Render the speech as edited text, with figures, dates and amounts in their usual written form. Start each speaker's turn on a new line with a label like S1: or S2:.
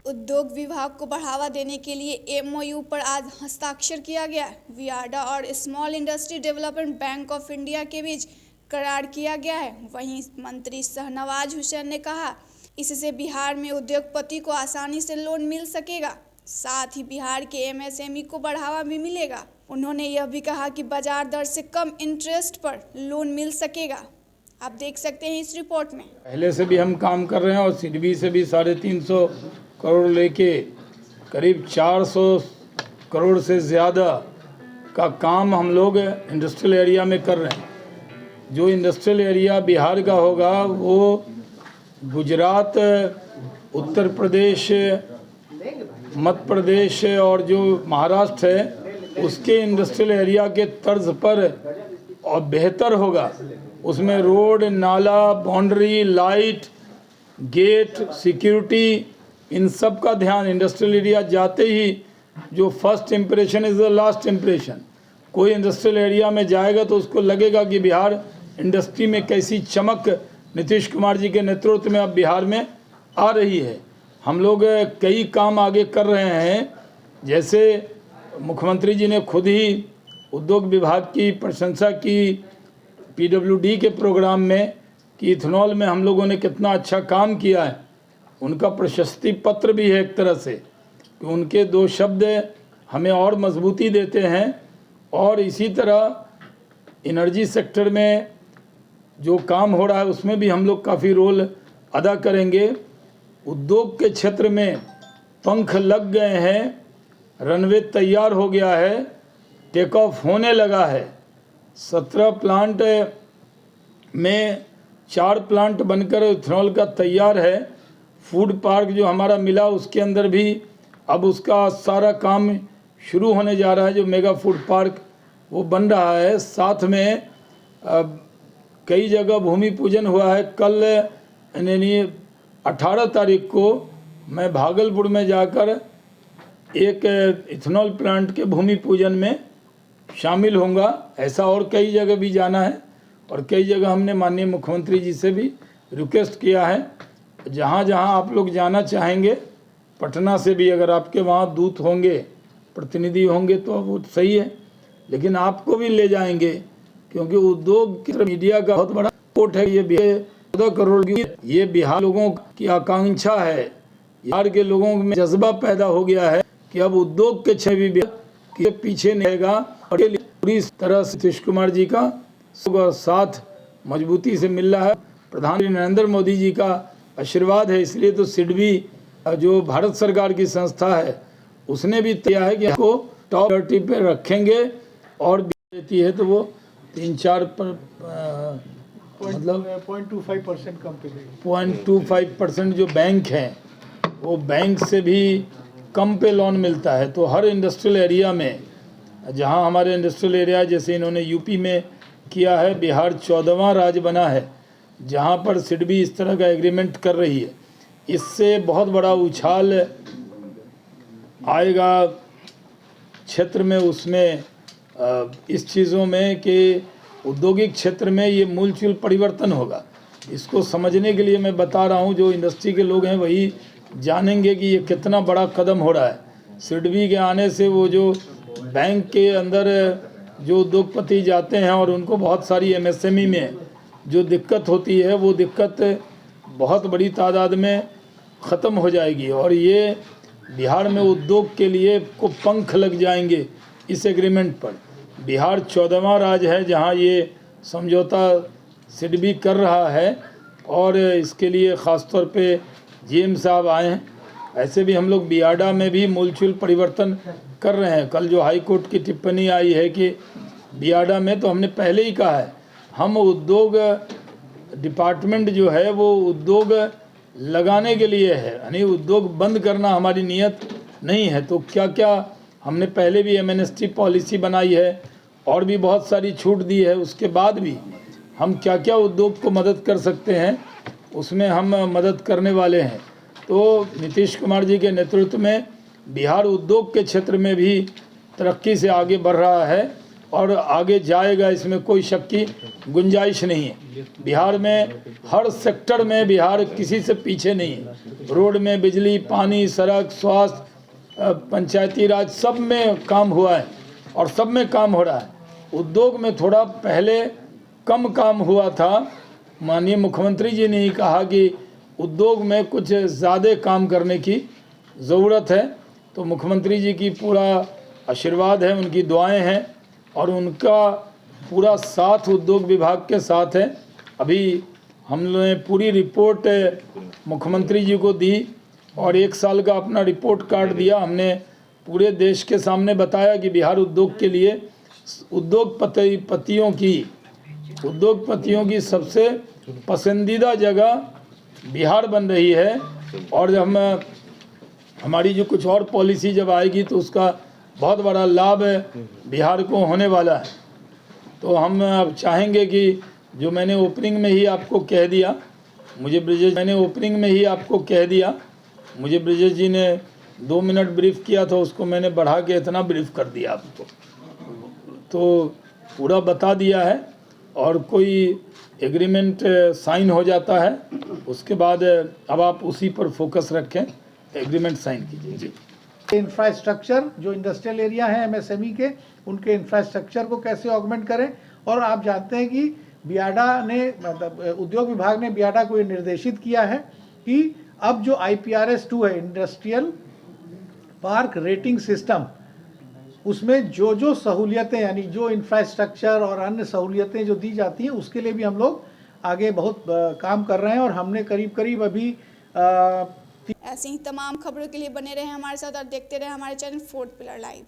S1: उद्योग विभाग को बढ़ावा देने के लिए एमओयू पर आज हस्ताक्षर किया गया। वियाडा और small industry development bank of India के बीच करार किया गया है। वहीं मंत्री शाहनवाज हुसैन ने कहा, इससे बिहार में उद्योगपति को आसानी से लोन मिल सकेगा, साथ ही बिहार के एमएसएमई को बढ़ावा भी मिलेगा। उन्होंने यह भी कहा कि बाजार दर से कम इंटरेस्ट पर लोन मिल सकेगा। आप देख सकते हैं इस रिपोर्ट में।
S2: पहले से भी हम काम कर रहे हैं और सिडबी से भी 350 करोड़ लेके करीब 400 करोड़ से ज़्यादा का काम हम लोग इंडस्ट्रियल एरिया में कर रहे हैं। जो इंडस्ट्रियल एरिया बिहार का होगा वो गुजरात, उत्तर प्रदेश, मध्य प्रदेश और जो महाराष्ट्र है उसके इंडस्ट्रियल एरिया के तर्ज पर और बेहतर होगा। उसमें रोड, नाला, बाउंड्री, लाइट, गेट, सिक्योरिटी, इन सब का ध्यान इंडस्ट्रियल एरिया जाते ही जो first impression is the last impression. कोई इंडस्ट्रियल एरिया में जाएगा तो उसको लगेगा कि बिहार इंडस्ट्री में कैसी चमक नीतीश कुमार जी के नेतृत्व में अब बिहार में आ रही है। हम लोग कई काम आगे कर रहे हैं, जैसे मुख्यमंत्री जी ने खुद ही उद्योग विभाग की प्रशंसा की पीडब्ल्यूडी के प्रोग्राम में कि इथेनॉल में हम लोगों ने कितना अच्छा काम किया है। उनका प्रशस्ति पत्र भी है एक तरह से कि उनके 2 शब्द हमें और मजबूती देते हैं। और इसी तरह एनर्जी सेक्टर में जो काम हो रहा है उसमें भी हम लोग काफ़ी रोल अदा करेंगे। उद्योग के क्षेत्र में पंख लग गए हैं, रनवे तैयार हो गया है, टेक ऑफ होने लगा है। 17 प्लांट में 4 प्लांट बनकर इथेनॉल का तैयार है। फूड पार्क जो हमारा मिला उसके अंदर भी अब उसका सारा काम शुरू होने जा रहा है। जो मेगा फूड पार्क वो बन रहा है। साथ में कई जगह भूमि पूजन हुआ है। कल यानी 18 तारीख को मैं भागलपुर में जाकर एक इथेनॉल प्लांट के भूमि पूजन में शामिल होऊंगा। ऐसा और कई जगह भी जाना है और कई जगह हमने माननीय मुख्यमंत्री जी से भी रिक्वेस्ट किया है। जहाँ जहाँ आप लोग जाना चाहेंगे, पटना से भी अगर आपके वहाँ दूत होंगे, प्रतिनिधि होंगे तो वो सही है, लेकिन आपको भी ले जाएंगे क्योंकि उद्योग की मीडिया का बहुत बड़ा सपोर्ट है। ये 14 करोड़ की ये बिहार लोगों की आकांक्षा है। बिहार के लोगों में जज्बा पैदा हो गया है कि अब उद्योग के क्षेत्र भी के पीछे नहीं रहेगा और पूरी तरह से नीतीश कुमार जी का साथ मजबूती से मिल रहा है। प्रधानमंत्री नरेंद्र मोदी जी का आशीर्वाद है। इसलिए तो सिडबी जो भारत सरकार की संस्था है उसने भी तय है कि आपको टॉप 30 पे रखेंगे और देती है तो वो 3-4 मतलब
S3: 0.25% कम पे
S2: 0.25% जो बैंक हैं वो बैंक से भी कम पे लोन मिलता है। तो हर इंडस्ट्रियल एरिया में, जहां हमारे इंडस्ट्रियल एरिया जैसे इन्होंने यूपी में किया है, बिहार 14वां राज्य बना है जहां पर सिडबी इस तरह का एग्रीमेंट कर रही है। इससे बहुत बड़ा उछाल आएगा क्षेत्र में, उसमें इस चीज़ों में कि औद्योगिक क्षेत्र में ये मूलचूल परिवर्तन होगा। इसको समझने के लिए मैं बता रहा हूँ, जो इंडस्ट्री के लोग हैं वही जानेंगे कि ये कितना बड़ा कदम हो रहा है। सिडबी के आने से वो जो बैंक के अंदर जो उद्योगपति जाते हैं और उनको बहुत सारी एमएसएमई में जो दिक्कत होती है वो दिक्कत बहुत बड़ी तादाद में ख़त्म हो जाएगी और ये बिहार में उद्योग के लिए को पंख लग जाएंगे इस एग्रीमेंट पर। बिहार 14वां राज्य है जहां ये समझौता सिडबी कर रहा है और इसके लिए ख़ास तौर पे जीएम साहब आए हैं। ऐसे भी हम लोग बियाडा में भी मूलचूल परिवर्तन कर रहे हैं। कल जो हाई कोर्ट की टिप्पणी आई है कि बियाडा में, तो हमने पहले ही कहा है हम उद्योग डिपार्टमेंट जो है वो उद्योग लगाने के लिए है, यानी उद्योग बंद करना हमारी नीयत नहीं है। तो क्या क्या हमने पहले भी एमएनएसटी पॉलिसी बनाई है और भी बहुत सारी छूट दी है। उसके बाद भी हम क्या क्या उद्योग को मदद कर सकते हैं उसमें हम मदद करने वाले हैं। तो नीतीश कुमार जी के नेतृत्व में बिहार उद्योग के क्षेत्र में भी तरक्की से आगे बढ़ रहा है और आगे जाएगा, इसमें कोई शक की गुंजाइश नहीं है। बिहार में हर सेक्टर में बिहार किसी से पीछे नहीं है। रोड में, बिजली, पानी, सड़क, स्वास्थ्य, पंचायती राज, सब में काम हुआ है और सब में काम हो रहा है। उद्योग में थोड़ा पहले कम काम हुआ था। माननीय मुख्यमंत्री जी ने ही कहा कि उद्योग में कुछ ज़्यादा काम करने की ज़रूरत है। तो मुख्यमंत्री जी की पूरा आशीर्वाद है, उनकी दुआएं हैं और उनका पूरा साथ उद्योग विभाग के साथ है। अभी हमने पूरी रिपोर्ट मुख्यमंत्री जी को दी और 1 साल का अपना रिपोर्ट कार्ड दिया। हमने पूरे देश के सामने बताया कि बिहार उद्योग के लिए उद्योगपतियों की सबसे पसंदीदा जगह बिहार बन रही है। और जब हमारी जो कुछ और पॉलिसी जब आएगी तो उसका बहुत बड़ा लाभ बिहार को होने वाला है। तो हम अब चाहेंगे कि जो मैंने ओपनिंग में ही आपको कह दिया, मुझे ब्रिजेश जी ने 2 मिनट ब्रीफ किया था, उसको मैंने बढ़ा के इतना ब्रीफ कर दिया आपको, तो पूरा बता दिया है। और कोई एग्रीमेंट साइन हो जाता है उसके बाद अब आप उसी पर फोकस रखें, एग्रीमेंट साइन कीजिए। जी,
S3: इंफ्रास्ट्रक्चर जो इंडस्ट्रियल एरिया है एमएसएमई के, उनके इंफ्रास्ट्रक्चर को कैसे ऑगमेंट करें। और आप जानते हैं कि बियाडा ने, मतलब उद्योग विभाग ने बियाडा को ये निर्देशित किया है कि अब जो IPRS 2 है, इंडस्ट्रियल पार्क रेटिंग सिस्टम, उसमें जो सहूलियतें, यानी जो इंफ्रास्ट्रक्चर और अन्य सहूलियतें जो दी जाती हैं, उसके लिए भी हम लोग आगे बहुत काम कर रहे हैं। और हमने करीब अभी
S1: ऐसी ही तमाम खबरों के लिए बने रहे हमारे साथ और देखते रहे हमारे चैनल 4th पिलर लाइव।